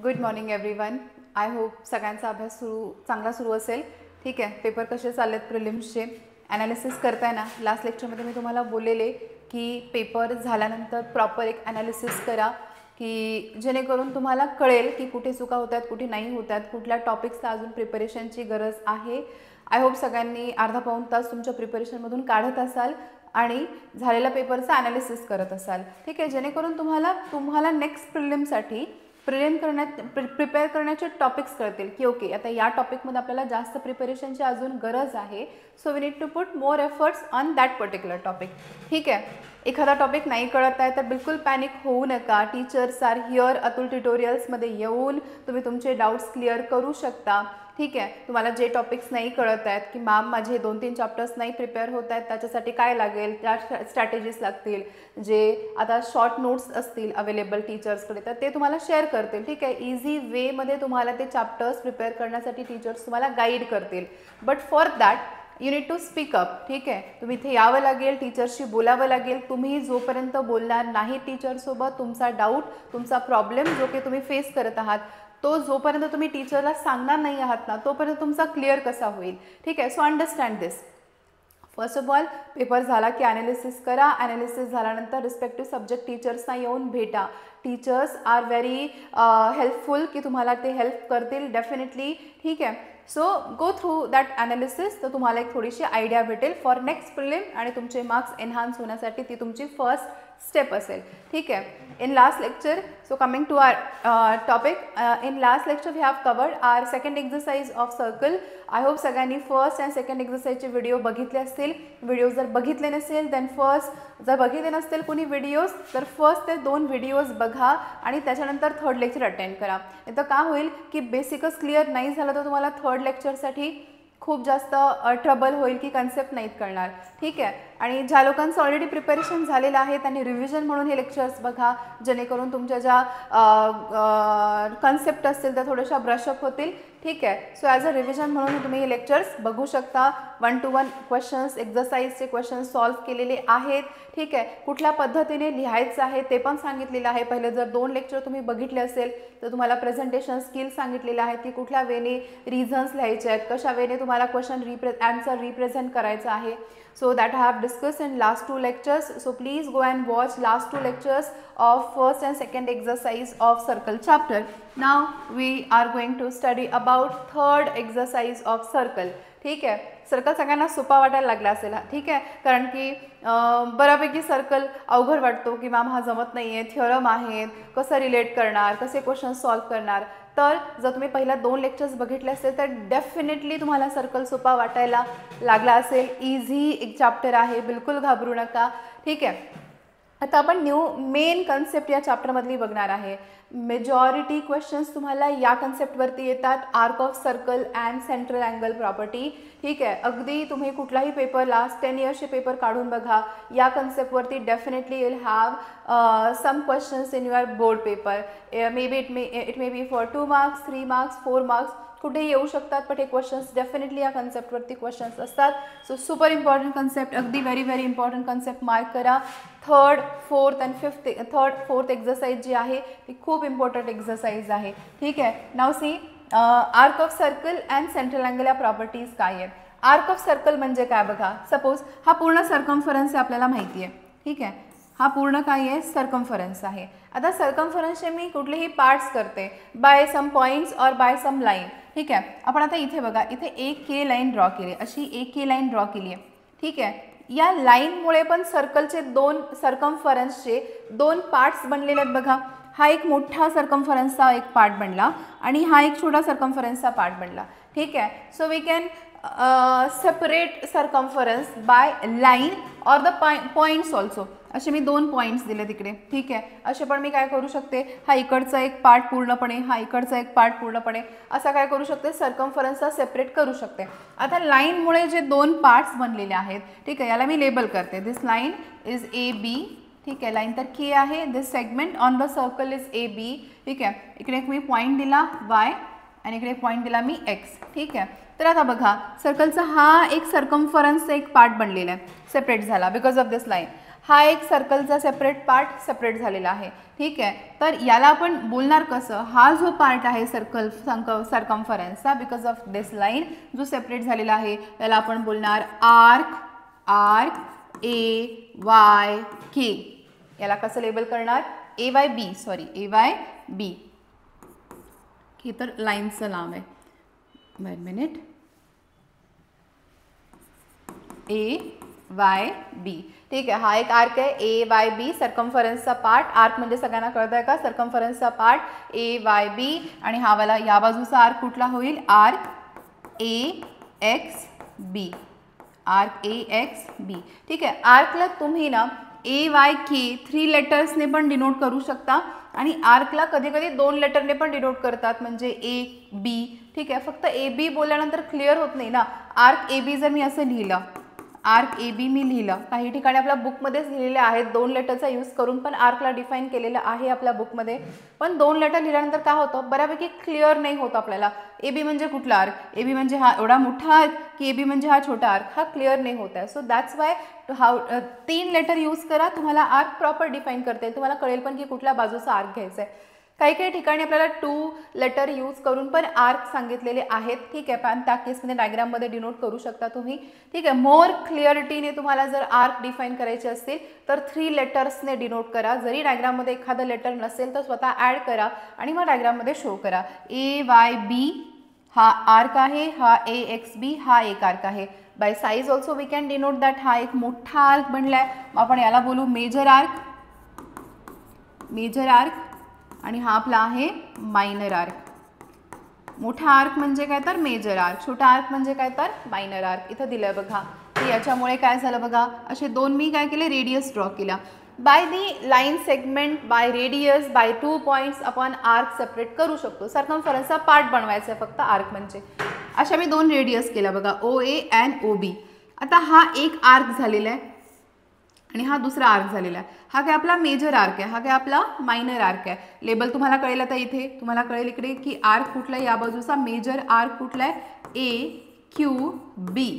Good morning everyone. I hope सगळ्यांचा अभ्यास चांगला सुरू असेल. ठीक आहे. पेपर कसे चाललेत प्रिलिम्सचे ॲनालिसिस करताय ना. लास्ट लेक्चरमध्ये मी तुम्हाला बोललेले की पेपर झाल्यानंतर प्रॉपर एक ॲनालिसिस करा की जेणेकरून तुम्हाला कळेल की कुठे चुका होत आहेत, कुठे नाही होत आहेत, कुठल्या टॉपिक्सला अजून प्रिपरेशनची गरज आहे. आय होप सगळ्यांनी अर्धा पाऊण तास तुमच्या प्रिपरेशनमधून काढत असाल आणि झालेल्या पेपरचं ॲनालिसिस करत असाल. ठीक आहे. जेणेकरून तुम्हाला नेक्स्ट प्रिलिमसाठी प्रिपेअर करण्याचे टॉपिक्स कळतील की ओके आता या टॉपिकमध्ये आपल्याला जास्त प्रिपरेशनची अजून गरज आहे. So we need to put more efforts on that particular topic. ठीक आहे. एखादा टॉपिक नाही कळत आहे तर बिलकुल पॅनिक होऊ नका. Teachers are here. अतुल ट्युटोरियल्समध्ये येऊन तुम्ही तुमचे डाऊट्स क्लिअर करू शकता. ठीक आहे. तुम्हाला जे टॉपिक्स नाही कळत आहेत की मॅम माझे 2-3 चॅप्टर्स नाही प्रिपेअर होत आहेत, त्याच्यासाठी काय लागेल, त्या स्ट्रॅटेजीज लागतील, जे आता शॉर्ट नोट्स असतील अवेलेबल टीचर्सकडे तर ते तुम्हाला शेअर करतील. ठीक आहे. इझी वेमध्ये तुम्हाला ते चॅप्टर्स प्रिपेअर करण्यासाठी टीचर्स तुम्हाला गाईड करतील. But for that you need to speak up. ठीक आहे. तुम्ही इथे यावं लागेल, टीचरशी बोलावं लागेल. तुम्ही जोपर्यंत बोलणार नाही टीचरसोबत तुमचा डाऊट, तुमचा प्रॉब्लेम जो की तुम्ही फेस करत आहात तो जोपर्यंत तुम्ही टीचरला सांगणार नाही आहात ना तोपर्यंत तुमचा क्लिअर कसा होईल. ठीक आहे. So understand this. First of all paper झाला की ॲनालिसिस करा. ॲनालिसिस झाल्यानंतर रिस्पेक्टिव्ह सब्जेक्ट टीचर्सना येऊन भेटा. टीचर्स आर व्हेरी हेल्पफुल की तुम्हाला ते हेल्प करतील डेफिनेटली. ठीक आहे. So go through that analysis. तर तुम्हाला एक थोडीशी आयडिया भेटेल फॉर नेक्स्ट प्रिलिम आणि तुमचे मार्क्स एनहान्स होण्यासाठी ती तुमची फर्स्ट स्टेप असेल. ठीक आहे. In last lecture, so coming to our topic, in last lecture we have covered our second exercise of circle. I hope सगळ्यांनी फर्स्ट अँड सेकंड एक्झरसाइजचे व्हिडिओ बघितले असतील. व्हिडिओज जर बघितले नसेल देन जर बघितले नसतील कोणी व्हिडिओज तर फर्स्ट ते 2 व्हिडिओज बघा आणि त्याच्यानंतर थर्ड लेक्चर अटेंड करा. तर का होईल की बेसिकच क्लिअर नाही झालं तर तुम्हाला थर्ड लेक्चरसाठी खूप जास्त ट्रबल होईल की कन्सेप्ट नाहीत कळणार. ठीक आहे. आणि ज्या लोकांचं ऑलरेडी प्रिपरेशन झालेलं आहे त्यांनी रिव्हिजन म्हणून हे लेक्चर्स बघा जेणेकरून तुमच्या ज्या कन्सेप्ट असतील त्या थोड्याशा ब्रशअप होतील. ठीक आहे. सो ॲज अ रिव्हिजन म्हणून तुम्ही हे लेक्चर्स बघू शकता. 1-to-1 क्वेश्चन्स एक्झरसाइजचे क्वेश्चन्स सॉल्व्ह केलेले आहेत. ठीक आहे. कुठल्या पद्धतीने लिहायचं आहे ते पण सांगितलेलं आहे. पहिले जर 2 लेक्चर तुम्ही बघितले असेल तर तुम्हाला प्रेझेंटेशन स्किल सांगितलेले आहेत की कुठल्या वेने रिझन्स लिहायचे आहेत, कशा वेने तुम्हाला क्वेश्चन आन्सर रिप्रेझेंट करायचं आहे. So that I have discussed in last 2 lectures. So please go and watch last 2 lectures of first and second exercise of circle chapter. Now we are going to study about third exercise of circle. ठीक आहे. Circle सगळ्यांना सोपा वाटायला लागला असेल. ठीक आहे. कारण की बऱ्यापैकी सर्कल अवघड वाटतो की मॅम हा जमत नाही आहे, थिअरम आहेत, कसं रिलेट करणार, कसे क्वेश्चन सॉल्व्ह करणार. तर जर तुम्ही पहिल्या 2 लेक्चर्स बघितले असेल तर डेफिनेटली तुम्हाला सर्कल सोपा वाटायला लागला असेल. इझी एक चॅप्टर आहे, बिलकुल घाबरू नका. ठीक आहे. आता आपण मेन कन्सेप्ट या चॅप्टरमधली बघणार आहे. मेजॉरिटी क्वेश्चन्स तुम्हाला या कन्सेप्टवरती येतात. Arc of circle and central angle property. ठीक आहे. अगदी तुम्ही कुठलाही पेपर लास्ट 10 इयर्सचे पेपर काढून बघा या कन्सेप्टवरती definitely will have some questions in your board paper. May be it may be for 2 marks 3 marks 4 marks कुठेही येऊ शकतात. पण हे क्वेश्चन्स डेफिनेटली या कन्सेप्टवरती क्वेश्चन्स असतात. सो सुपर इम्पॉर्टंट कन्सेप्ट, अगदी व्हेरी इम्पॉर्टंट कन्सेप्ट मार्क करा. थर्ड फोर्थ एक्झरसाइज जी आहे ती खूप इम्पॉर्टंट एक्झरसाइज आहे. ठीक आहे. नाव see arc of circle and central angle या प्रॉपर्टीज काय आहेत. आर्क ऑफ सर्कल म्हणजे काय बघा. सपोज हा पूर्ण सर्कम्फरन्स आपल्याला माहिती आहे. ठीक आहे. हा पूर्ण काय आहे सर्कम्फरन्स आहे. आता सर्कम्फरन्सचे मी कुठलेही पार्ट्स करते बाय सम पॉईंट्स और बाय सम लाईन. ठीक आहे. आपण आता इथे बघा इथे एक के लाईन ड्रॉ केली, अशी एक के लाईन ड्रॉ केली आहे. ठीक आहे. या लाईनमुळे पण सर्कलचे सर्कम्फरन्सचे 2 पार्ट्स बनलेले आहेत बघा. हा एक मोठा सर्कम्फरन्सचा एक पार्ट बनला आणि हा एक छोटा सर्कम्फरन्सचा पार्ट बनला. ठीक आहे. So we can separate circumference by line or the points also. असे मी 2 पॉईंट्स दिले तिकडे. ठीक आहे. असे पण मी काय करू शकते, हा इकडचा एक पार्ट पूर्णपणे, हा इकडचा एक पार्ट पूर्णपणे असा काय करू शकते सर्कम्फरन्सचा सेपरेट करू शकते. आता लाईनमुळे जे 2 पार्ट्स बनलेले आहेत. ठीक आहे. याला मी लेबल करते. This line is A B. ठीक आहे. लाईन तर के आहे. This segment on the circle is A B. ठीक आहे. इकडे एक मी पॉईंट दिला वाय आणि इकडे पॉईंट दिला मी एक्स. ठीक आहे. तर आता बघा सर्कलचा हा एक सर्कम्फरन्सचा एक पार्ट बनलेला आहे, सेपरेट झाला बिकॉज ऑफ दिस लाईन. हा एक सर्कलचा सेपरेट पार्ट सेपरेट झालेला आहे, ठीक आहे. तर याला आपण बोलणार कसं, हा जो पार्ट आहे सर्कल सर्कम्फरन्सचा बिकॉज ऑफ दिस लाईन जो सेपरेट झालेला आहे याला आपण बोलणार arc. Arc A Y K. याला कसं लेबल करणार, A Y B, sorry A Y B. हे तर लाईनचं नाव आहे. 1 मिनिट. ए वाय बी, ठीक आहे. हा एक आर्क आहे ए वाय बी, सर्कम्फरन्सचा पार्ट. आर्क म्हणजे सगळ्यांना कळत आहे का, सर्कम्फरन्सचा पार्ट ए वाय बी. आणि हा वाला या बाजूचा आर्क कुठला होईल, arc A X B. Arc A X B, ठीक आहे. आर्कला तुम्ही ना ए वाय के 3 लेटर्सने पण डिनोट करू शकता आणि आर्कला कधी कधी 2 लेटरने पण डिनोट करतात, म्हणजे ए बी, ठीक आहे. फक्त ए बी बोलल्यानंतर क्लिअर होत नाही ना. आर्क ए बी जर मी असं लिहिलं, आर्क ए बी मी लिहिलं, काही ठिकाणी आपल्या बुकमध्येच लिहिलेले आहेत 2 लेटरचा यूज करून पण आर्कला डिफाईन केलेलं आहे आपल्या बुकमध्ये. पण 2 लेटर लिहिल्यानंतर काय होतं, बऱ्यापैकी क्लिअर नाही होत आपल्याला. ए बी म्हणजे कुठला आर्क, ए बी म्हणजे हा एवढा मोठा आर्क की ए बी म्हणजे हा छोटा आर्क, हा क्लिअर नाही होत आहे. So that's why 3 letter use करा, तुम्हाला आर्क प्रॉपर डिफाईन करता येईल, तुम्हाला कळेल पण की कुठल्या बाजूचा आर्क घ्यायचा आहे. काही काही ठिकाणी आपल्याला 2 लेटर यूज करून पण आर्क सांगितलेले आहेत, ठीक आहे. पण त्या केसमध्ये डायग्राममध्ये डिनोट करू शकता तुम्ही, ठीक आहे. मोर क्लिअरिटीने तुम्हाला जर आर्क डिफाईन करायचे असतील तर 3 लेटर्सने डिनोट करा. जरी डायग्राममध्ये एखादं लेटर नसेल तर स्वतः ॲड करा आणि मग डायग्राममध्ये शो करा. ए वाय बी हा आर्क आहे, हा ए एक्स बी हा एक आर्क आहे. By size also we can denote that हा एक मोठा आर्क बनलाय. आपण याला बोलू मेजर आर्क. मेजर आर्क आणि हा आपला आहे मायनर आर्क. मोठा आर्क म्हणजे काय तर मेजर आर्क, छोटा आर्क म्हणजे काय तर मायनर आर्क. इथं दिलंय बघा. तर याच्यामुळे काय झालं बघा, असे 2 मी काय केले, रेडियस ड्रॉ केला. By the line segment, by radius, by 2 points आपण आर्क सेपरेट करू शकतो. सर्कम्फरन्सचा पार्ट बनवायचा आहे फक्त आर्क म्हणजे. अशा मी 2 रेडियस केला बघा, ओ ए अँड ओ बी. आता हा एक आर्क झालेला आहे आणि हा दुसरा आर्क झालेला आहे. हा काय आपला मेजर आर्क आहे, हा काय आपला मायनर आर्क आहे. लेबल तुम्हाला कळेल आता इथे, तुम्हाला कळेल इकडे की आर्क कुठला आहे, या बाजूचा मेजर आर्क कुठला आहे, ए क्यू बी.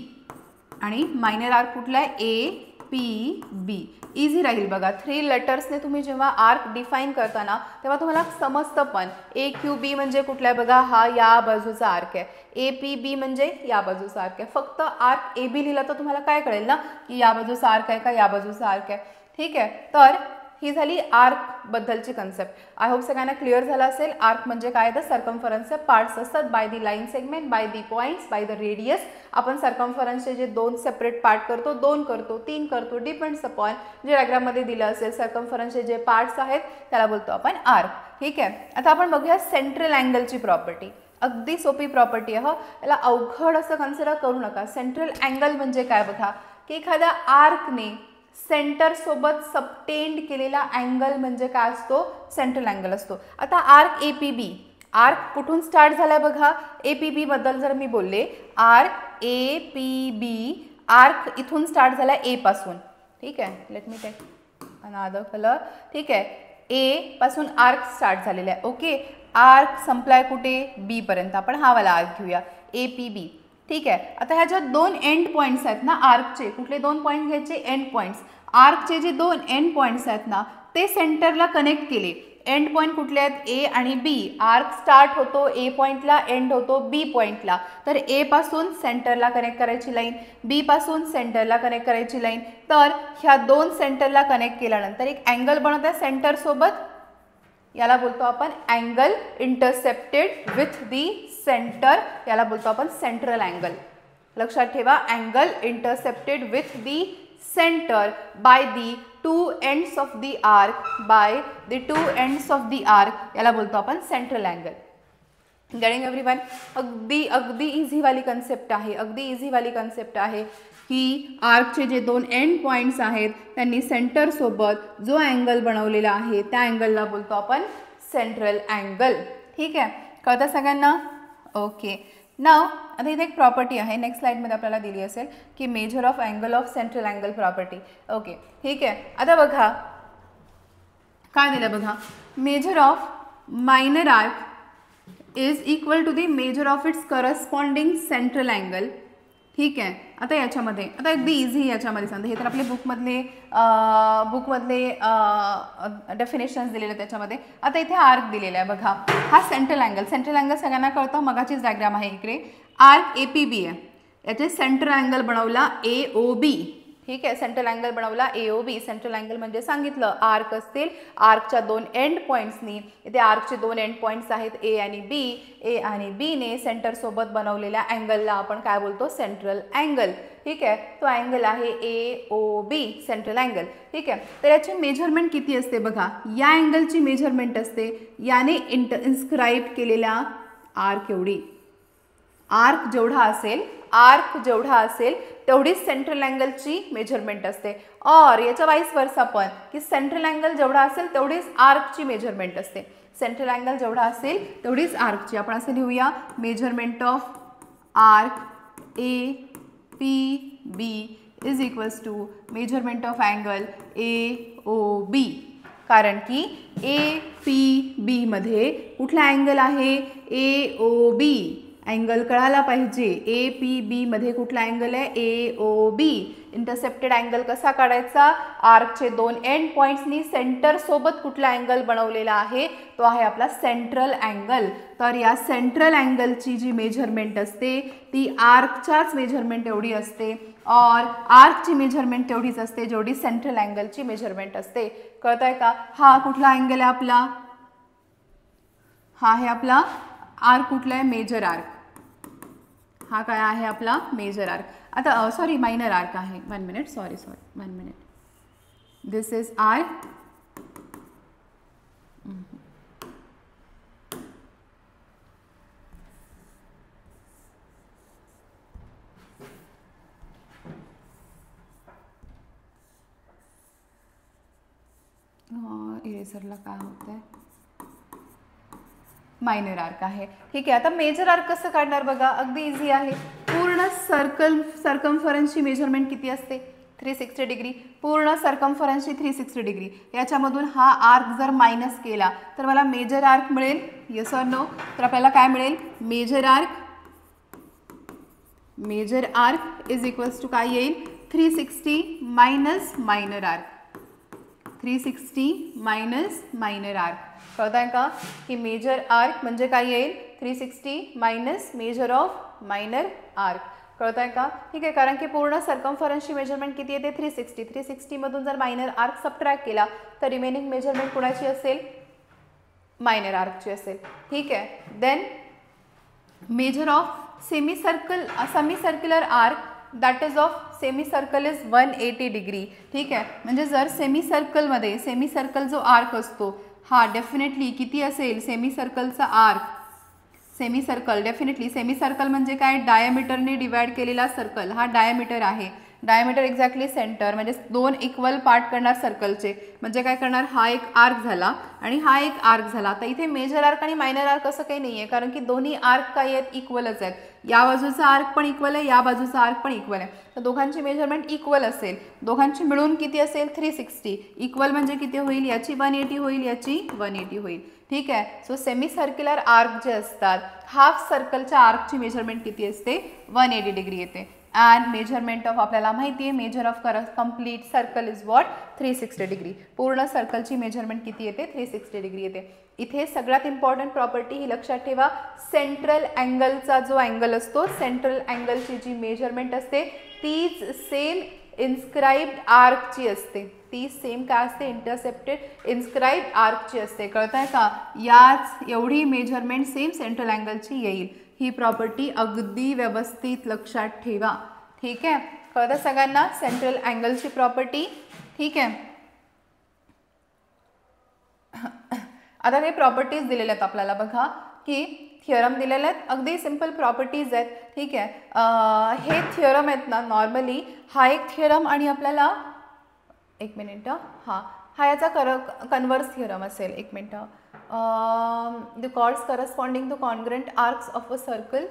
आणि मायनर आर्क कुठला आहे, ए पी बी. इझी राहील बघा. 3 लेटर्सने तुम्ही जेव्हा आर्क डिफाईन करताना तेव्हा तुम्हाला समजतं पण. ए क्यू बी म्हणजे कुठला आहे बघा, हा या बाजूचा आर्क आहे. ए पी बी म्हणजे या बाजूचा आर्क आहे. फक्त आर्क ए बी लिहिला तर तुम्हाला काय कळेल ना की या बाजूचा आर्क आहे का या बाजूचा आर्क आहे, ठीक आहे. तर ही झाली आर्क बद्दलची कन्सेप्ट. आय होप सगळ्यांना क्लिअर झाला असेल. आर्क म्हणजे काय तर सर्कम्फरन्सचे पार्ट्स असतात. Bye the line segment, by the points, by the radius आपण सर्कम्फरन्सचे जे 2 सेपरेट पार्ट करतो, 2 करतो, 3 करतो, डिपेंड्स अपॉन जे डायग्राममध्ये दिलं असेल. सर्कम्फरन्सचे जे पार्ट्स आहेत त्याला बोलतो आपण आर्क, ठीक आहे. आता आपण बघूया सेंट्रल अँगलची प्रॉपर्टी. अगदी सोपी प्रॉपर्टी आहे. याला अवघड असं कन्सिडर करू नका. सेंट्रल अँगल म्हणजे काय बघा, की एखाद्या आर्कने सेंटर सोबत सबटेंड केलेला अँगल म्हणजे काय असतो, सेंट्रल अँगल असतो. आता arc A P B, arc कुठून स्टार्ट झालाय बघा. ए पी बी बद्दल जर मी बोलले, arc A P B, arc इथून स्टार्ट झालाय ए पासून, ठीक आहे. Let me take another colour, ठीक आहे. ए पासून आर्क स्टार्ट झालेला आहे, ओके. आर्क संपलाय कुठे, बी पर्यंत. आपण हा वाला आर्क घेऊया, ए पी बी, ठीक आहे. आता ह्या ज्या 2 एंड पॉईंट्स आहेत ना आर्कचे, कुठले 2 पॉईंट घ्यायचे, एंड पॉईंट्स. आर्कचे जे 2 एंड पॉईंट्स आहेत ना ते सेंटरला कनेक्ट केले. एंड पॉईंट कुठले आहेत, ए आणि बी. आर्क स्टार्ट होतो ए पॉईंटला, एंड होतो बी पॉईंटला. तर ए पासून सेंटरला कनेक्ट करायची लाईन, बी पासून सेंटरला कनेक्ट करायची लाईन. तर ह्या 2 सेंटरला कनेक्ट केल्यानंतर एक अँगल बनत आहे सेंटर सोबत. याला बोलतो आपण angle intercepted with the centre. याला बोलतो आपण सेंट्रल अँगल. लक्षात ठेवा, angle intercepted with the centre by the 2 ends of the arc, by the 2 ends of the arc. याला बोलतो आपण सेंट्रल अँगल. Getting everyone. अगदी अगदी इझी वाली कन्सेप्ट आहे, अगदी इझी वाली कन्सेप्ट आहे की आर्कचे जे 2 एंड पॉईंट्स आहेत त्यांनी सेंटर सोबत जो अँगल बनवलेला आहे त्या अँगलला बोलतो आपण सेंट्रल अँगल, ठीक आहे. कळतं सगळ्यांना, ओके. नाव आता इथे एक प्रॉपर्टी आहे, नेक्स्ट स्लाइडमध्ये आपल्याला दिली असेल की measure of angle of central angle property, okay, ठीक आहे. आता बघा काय दिलं बघा, measure of minor arc is equal to the measure of its corresponding central angle, ठीक आहे. आता याच्यामध्ये आता अगदी इझी याच्यामध्ये सांगते, हे तर आपले बुकमधले डेफिनेशन्स दिलेले आहेत त्याच्यामध्ये. आता इथे आर्क दिलेला आहे बघा, हा सेंट्रल अँगल सगळ्यांना कळतं, मगाचीच डायग्राम आहे इकडे. आर्क APB आहे, याचे सेंट्रल अँगल बनवला AOB. ठीक आहे, सेंट्रल अँगल बनवला AOB. सेंट्रल अँगल म्हणजे सांगितलं आर्क असतील, आर्कच्या 2 एंड पॉईंट्सनी, इथे आर्कचे 2 एंड पॉईंट्स आहेत A आणि B. A आणि B ने सेंटर सोबत बनवलेल्या अँगलला आपण काय बोलतो, सेंट्रल अँगल. ठीक आहे, तो अँगल आहे AOB, सेंट्रल अँगल. ठीक आहे, तर याची मेजरमेंट किती असते बघा, या अँगलची मेजरमेंट असते याने इन्स्क्राईब केलेल्या आर्क एवढी. आर्क जेवढा असेल तेवढीच सेंट्रल अँगलची मेजरमेंट असते. और याच्या वाईस वर्सा पण, की सेंट्रल अँगल जेवढा असेल तेवढीच आर्कची मेजरमेंट असते. सेंट्रल अँगल जेवढा असेल तेवढीच आर्कची. आपण असं लिहूया, measurement of arc APB is equals to measurement of angle AOB. कारण की APB मध्ये कुठला अँगल आहे, AOB. अँगल कळायला पाहिजे, APB मध्ये कुठला अँगल आहे, AOB. इंटरसेप्टेड अँगल कसा काढायचा, आर्कचे 2 एंड पॉईंट्सनी सेंटर सोबत कुठला अँगल बनवलेला आहे, तो आहे आपला सेंट्रल अँगल. तर या सेंट्रल अँगलची जी मेजरमेंट असते ती आर्कच्याच मेजरमेंट एवढी असते, और आर्कची मेजरमेंट तेवढीच असते जेवढी सेंट्रल अँगलची मेजरमेंट असते. कळतंय का, हा कुठला अँगल आहे आपला, हा आहे आपला आर्क. कुठला आहे, मेजर आर्क. हा काय आहे आपला मेजर आर्क. आता सॉरी मायनर आर्क आहे, 1 minute, sorry 1 minute. This is arc. इरेझरला काय होतंय, मायनर आर्क आहे. ठीक आहे, आता मेजर आर्क कसं काढणार बघा, अगदी इझी आहे. पूर्ण सर्कम्फरन्सची मेजरमेंट किती असते, 360 डिग्री. पूर्ण सर्कम्फरन्सची 360 डिग्री. याच्यामधून हा आर्क जर मायनस केला तर मला मेजर आर्क मिळेल, येस और नो. तर आपल्याला काय मिळेल, major arc is equals to काय येईल, 360 minus minor arc. 360 minus minor arc. कळताय का, की मेजर आर्क म्हणजे काय येईल, 360 minus major of minor arc. कळताय का. ठीक आहे, कारण की पूर्ण सर्कम्फरन्सची मेजरमेंट किती येते, 360. 360 मधून जर मायनर आर्क सबट्रॅक्ट केला तर रिमेनिंग मेजरमेंट कुणाची असेल, मायनर आर्कची असेल. ठीक आहे, then measure of semicircular arc, that is of semicircle is 180 degree. ठीक आहे, म्हणजे जर सेमीसर्कल जो आर्क असतो हा डेफिनेटली किती असेल, सेमीसर्कलचा आर्क, सेमीसर्कल डेफिनेटली, सेमीसर्कल म्हणजे काय, डायमीटरने डिवाइड केलेला सर्कल. हा डायमीटर आहे, डायमीटर एक्झॅक्टली सेंटर, म्हणजे 2 इक्वल पार्ट करणार सर्कलचे. म्हणजे काय करणार, हा एक आर्क झाला आणि हा एक आर्क झाला. तर इथे मेजर आर्क आणि मायनर आर्क असं काही नाही आहे, कारण की दोन्ही आर्क काय आहेत, इक्वलच आहेत. या बाजूचा आर्क पण इक्वल आहे, या बाजूचा आर्क पण इक्वल आहे. तर दोघांची मेजरमेंट इक्वल असेल. दोघांची मिळून किती असेल, 360. इक्वल म्हणजे किती होईल, याची 180 होईल, याची 180 होईल. ठीक आहे, सो सेमी सर्क्युलर आर्क जे असतात, हाफ सर्कलच्या आर्कची मेजरमेंट किती असते, 180 डिग्री येते. अँड मेजरमेंट ऑफ आपल्याला माहिती आहे, measure of complete circle is what, 360 degree. पूर्ण सर्कलची मेजरमेंट किती येते, 360 डिग्री येते. इथे सगळ्यात इम्पॉर्टंट प्रॉपर्टी ही लक्षात ठेवा, सेंट्रल अँगलचा जो अँगल असतो, सेंट्रल अँगलची जी मेजरमेंट असते तीच सेम इन्स्क्राइब्ड आर्कची असते. ती सेम काय असते, इंटरसेप्टेड इन्स्क्राइब्ड आर्कची असते. कळताय का, याच एवढी मेजरमेंट सेम सेंट्रल अँगलची येईल. ही प्रॉपर्टी अगदी व्यवस्थित लक्षात ठेवा. ठीक आहे, कळतं सगळ्यांना सेंट्रल अँगलची प्रॉपर्टी. ठीक आहे, आता काही प्रॉपर्टीज दिलेल्या आहेत आपल्याला बघा, की थिअरम दिलेले आहेत, अगदी सिंपल प्रॉपर्टीज आहेत. ठीक आहे, हे थिअरम आहेत ना, नॉर्मली हा एक थिअरम आणि आपल्याला एक मिनिट, हा याचा कन्वर्स थिअरम असेल. एक मिनिट, the chords corresponding to congruent arcs of a circle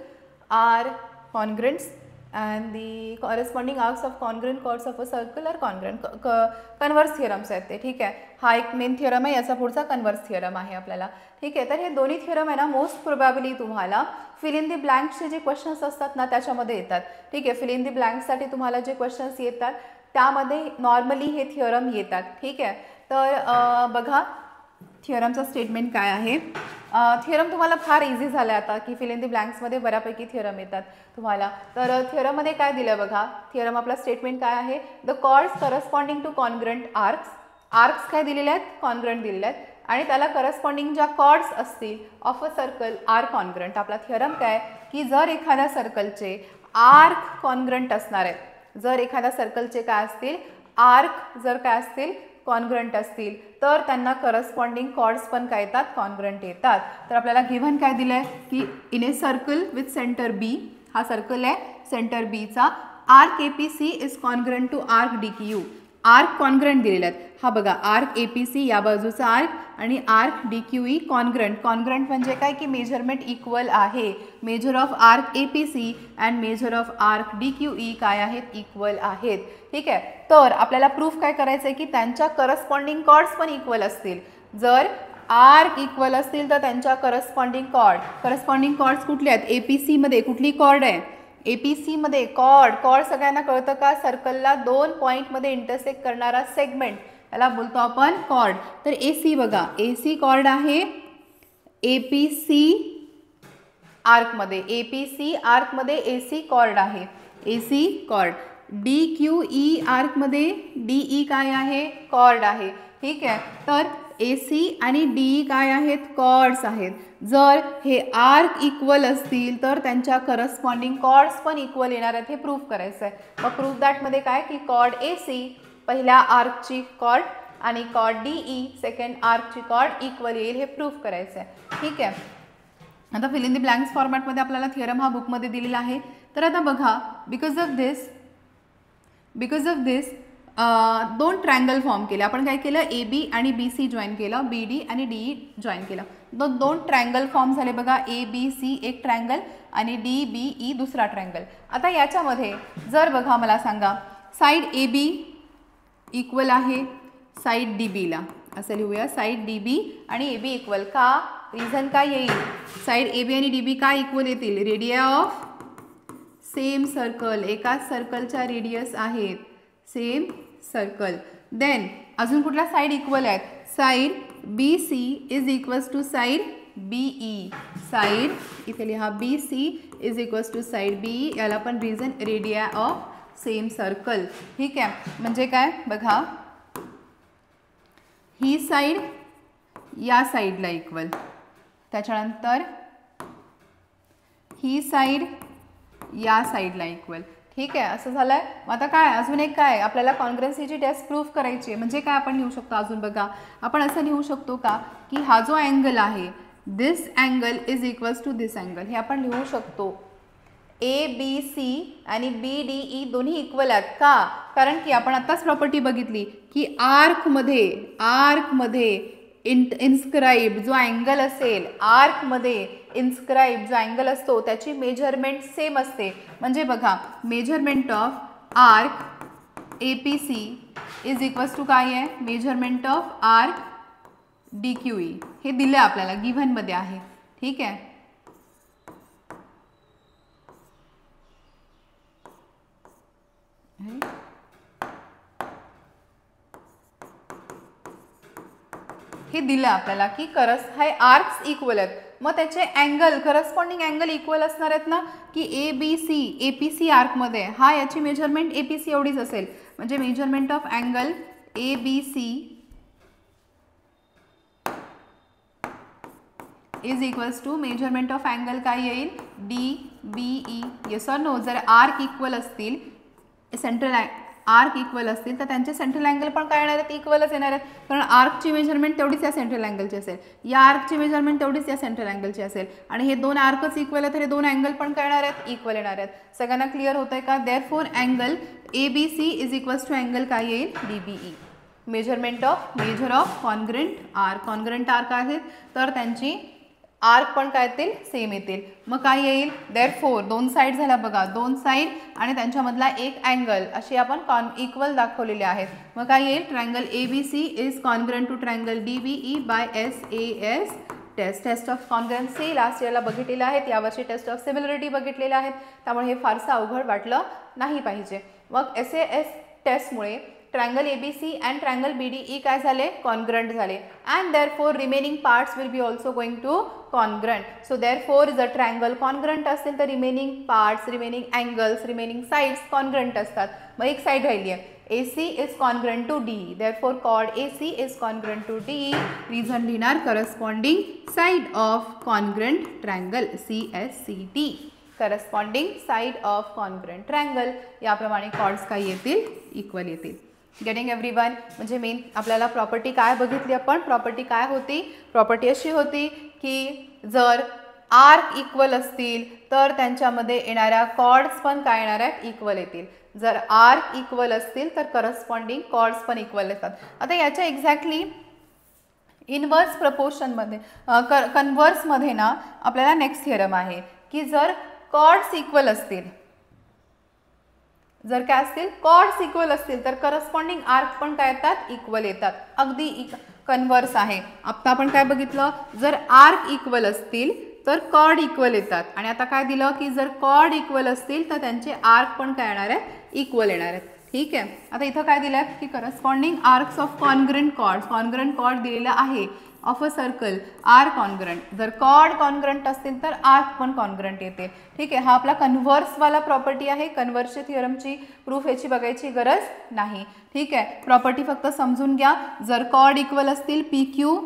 are congruents and the corresponding arcs of congruent chords of a circle are congruent. Converse theorems आहेत ते. ठीक आहे, हा एक मेन थिअरम आहे, याचा पुढचा कन्वर्स थिअरम आहे आपल्याला. ठीक आहे, तर हे दोन्ही थिअरम आहे ना मोस्ट प्रोबॅबली तुम्हाला फिल इन दी ब्लँक्सचे जे क्वेश्चन्स असतात ना त्याच्यामध्ये येतात. ठीक आहे, फिल इन दी ब्लँक्ससाठी तुम्हाला जे क्वेश्चन्स येतात त्यामध्ये नॉर्मली हे थिअरम येतात. ठीक आहे, तर बघा थिअरमचा स्टेटमेंट काय आहे. थिअरम तुम्हाला फार इझी झालं आता की फिल इन दी ब्लँक्समध्ये बऱ्यापैकी थिअरम येतात तुम्हाला. तर थिअरममध्ये काय दिलं बघा, थिअरम आपला स्टेटमेंट काय आहे. The chords corresponding to congruent arcs. Arcs काय दिलेले आहेत, कॉन्ग्रुएंट दिलेले आहेत आणि त्याला करस्पॉन्डिंग ज्या कॉर्ड्स असतील of a circle are congruent. आपला थिअरम काय की जर एखाद्या सर्कलचे आर्क कॉन्ग्रुएंट असणार आहेत, जर एखाद्या सर्कलचे काय असतील आर्क जर काय असतील कॉन्ग्रुएंट असतील तर त्यांना करस्पॉन्डिंग कॉर्ड्स पण काय येतात, कॉन्ग्रुएंट येतात. तर आपल्याला गिव्हन काय दिलं आहे की in a circle with centre B, हा सर्कल आहे सेंटर बीचा, arc APC is congruent to arc DQ. Arc congruent दिलेले आहेत. हा बघा आर्क एपीसी या बाजूचा आर्क आणि आर्क डीक्यूई कॉन्ग्रुएंट. कॉन्ग्रुएंट म्हणजे काय की मेजरमेंट इक्वल आहे. Measure of arc APC and measure of arc DQE काय आहेत, इक्वल आहेत. ठीक आहे, तर आपल्याला प्रूफ काय करायचं आहे की त्यांच्या करस्पॉन्डिंग कॉर्ड्स पण इक्वल असतील. जर आर्क इक्वल असतील तर त्यांच्या करस्पॉन्डिंग कॉर्ड्स कुठले आहेत, एपीसीमध्ये कुठली कॉर्ड आहे, एपीसीमध्ये कॉर्ड सगळ्यांना कळतं का, सर्कलला 2 पॉईंटमध्ये इंटरसेक्ट करणारा सेगमेंट याला बोलतो आपण कॉर्ड. तर एसी बघा, एसी कॉर्ड आहे एपीसी आर्कमध्ये, एपीसी आर्कमध्ये एसी कॉर्ड आहे, AC chord. D Q E आर्कमध्ये डीई काय आहे, कॉर्ड आहे. ठीक आहे, तर एसी आणि डीई काय आहेत, कॉर्ड्स आहेत. जर हे आर्क इक्वल असतील तर त्यांच्या करस्पॉन्डिंग कॉर्ड्स पण इक्वल येणार आहेत, हे प्रूफ करायचं आहे. मग प्रूफ दॅटमध्ये काय की कॉर्ड एसी पहिल्या आर्कची कॉर्ड आणि कॉर्ड डीई सेकंड आर्कची कॉर्ड इक्वल येईल, हे प्रूफ करायचं आहे. ठीक आहे, आता फिल इन दी ब्लँक्स फॉर्मॅटमध्ये आपल्याला थिअरम हा बुकमध्ये दिलेला आहे. तर आता बघा because of this 2 triangle form केले. आपण काय केलं, ए बी आणि बी सी जॉईन केलं, बी डी आणि डी ई जॉईन केलं. 2 ट्रायंगल फॉर्म झाले बघा, ए बी सी एक ट्रायंगल आणि डी बी ई दुसरा ट्रायंगल. आता याच्यामध्ये जर बघा मला सांगा साईड ए बी इक्वल आहे साईड डी बीला, असं लिहूया साईड डी बी आणि ए बी इक्वल. का, रिझन काय येईल, साईड ए बी आणि डी बी काय इक्वल येतील, रेडिया ऑफ सेम सर्कल, एकाच सर्कलच्या रेडियस आहेत, सेम सर्कल. देन अजून कुठल्या साईड इक्वल आहेत, side B C is equals to side BE, side इथे लिहा B C is equals to side BE, याला पण reason radii of same circle. ठीक आहे, म्हणजे काय बघा ही साईड या साईडला इक्वल, त्याच्यानंतर ही साईड या साईडला इक्वल. ठीक आहे, असं झालं आहे. मग आता काय अजून एक काय आपल्याला कॉन्ग्रुएन्सीची टेस्ट प्रूफ करायची आहे. म्हणजे काय आपण लिहू शकतो अजून बघा, आपण असं लिहू शकतो का की हा जो अँगल आहे this angle is equals to this angle, हे आपण लिहू शकतो. ए बी सी आणि बी डी ई दोन्ही इक्वल आहेत. का, कारण की आपण आत्ताच प्रॉपर्टी बघितली की आर्कमध्ये इन्स्क्राईब जो अँगल असेल, आर्कमध्ये इन्स्क्राईब जो अँगल असतो त्याची मेजरमेंट सेम असते. म्हणजे बघा measurement of arc A P C is equals to काय आहे, measurement of arc D Q E, हे दिलं आपल्याला गिव्हनमध्ये आहे. ठीक आहे, हे दिलं आपल्याला की हे आर्क्स इक्वल आहेत. मग त्याचे अँगल करस्पॉन्डिंग अँगल इक्वल असणार आहेत ना, की A B C A P C आर्कमध्ये हा याची मेजरमेंट ए पी सी एवढीच असेल. म्हणजे measurement of angle A B C is equals to measurement of angle काय येईल, D B E. Yes or no, जर आर्क इक्वल असतील, सेंट्रल आर्क इक्वल असतील तर त्यांचे सेंट्रल अँगल पण काय येणार आहेत, इक्वलच येणार आहेत. कारण आर्कची मेजरमेंट तेवढीच या सेंट्रल अँगलची असेल, या आर्कची मेजरमेंट तेवढीच या सेंट्रल अँगलची असेल आणि हे 2 आर्कच इक्वल आहेत तर हे 2 अँगल पण काय येणार आहेत, इक्वल येणार आहेत. सगळ्यांना क्लिअर होतंय का. Therefore angle A B C is equals to angle काय येईल, D B E. Measure of congruent arc आहेत तर त्यांची आर्क पण काय येतील, सेम येतील. मग काय येईल, देअरफोर दोन साईड झाल्या बघा, दोन साईड आणि त्यांच्यामधला एक अँगल अशी आपण इक्वल दाखवलेले आहेत. मग काय येईल, triangle ABC is congruent to triangle DBE by SAS. Test of congruency last इयरला बघितलेलं आहेत, यावर्षी टेस्ट ऑफ सिमिलरिटी बघितलेलं आहेत, त्यामुळे हे फारसं अवघड वाटलं नाही पाहिजे. मग SAS टेस्टमुळे triangle ABC and triangle BDE काय झाले, कॉन्ग्रंट झाले. And therefore remaining parts will be also going to congruent. So therefore जर ट्रायंगल कॉन्ग्रंट असेल तर remaining parts, remaining angles, remaining sides congruent असतात. मग एक साइड राहिली आहे, AC is congruent to DE. Therefore chord AC is congruent to DE. Reason लिहिणार corresponding side of congruent triangle CSCT. Corresponding side of congruent triangle. याप्रमाणे chords काय येतील, equal येतील. Getting everyone. म्हणजे मेन आपल्याला प्रॉपर्टी काय बघितली आपण, प्रॉपर्टी काय होती, प्रॉपर्टी अशी होती की जर आर्क इक्वल असतील तर त्यांच्यामध्ये येणाऱ्या कॉर्ड्स पण काय येणार आहेत, इक्वल येतील. जर आर्क इक्वल असतील तर करस्पॉन्डिंग कॉर्ड्स पण इक्वल येतात. आता याच्या एक्झॅक्टली इनवर्स प्रपोर्शनमध्ये कन्व्हर्समध्ये ना आपल्याला नेक्स्ट थिअरम आहे की जर कॉर्ड्स इक्वल असतील, जर काय असतील, कॉर्ड्स इक्वल असतील तर करस्पॉन्डिंग आर्क पण काय येतात, इक्वल येतात. अगदी कन्व्हर्स आहे. आता आपण काय बघितलं, जर आर्क इक्वल असतील तर कॉर्ड इक्वल येतात. आणि आता काय दिलं की जर कॉर्ड इक्वल असतील तर त्यांचे आर्क पण काय येणार आहे, इक्वल येणार आहेत. ठीक आहे. आता इथं काय दिलं आहे की corresponding arcs of congruent chord दिलेला आहे of a circle are congruent. जर कॉर्ड कॉन्ग्रंट असतील तर आर्क पण कॉन्ग्रंट येते. ठीक आहे. हा आपला कन्व्हर्सवाला प्रॉपर्टी आहे. कन्व्हर्सच्या थिअरमची प्रूफ याची बघायची गरज नाही. ठीक आहे. प्रॉपर्टी फक्त समजून घ्या. जर कॉर्ड इक्वल असतील PQ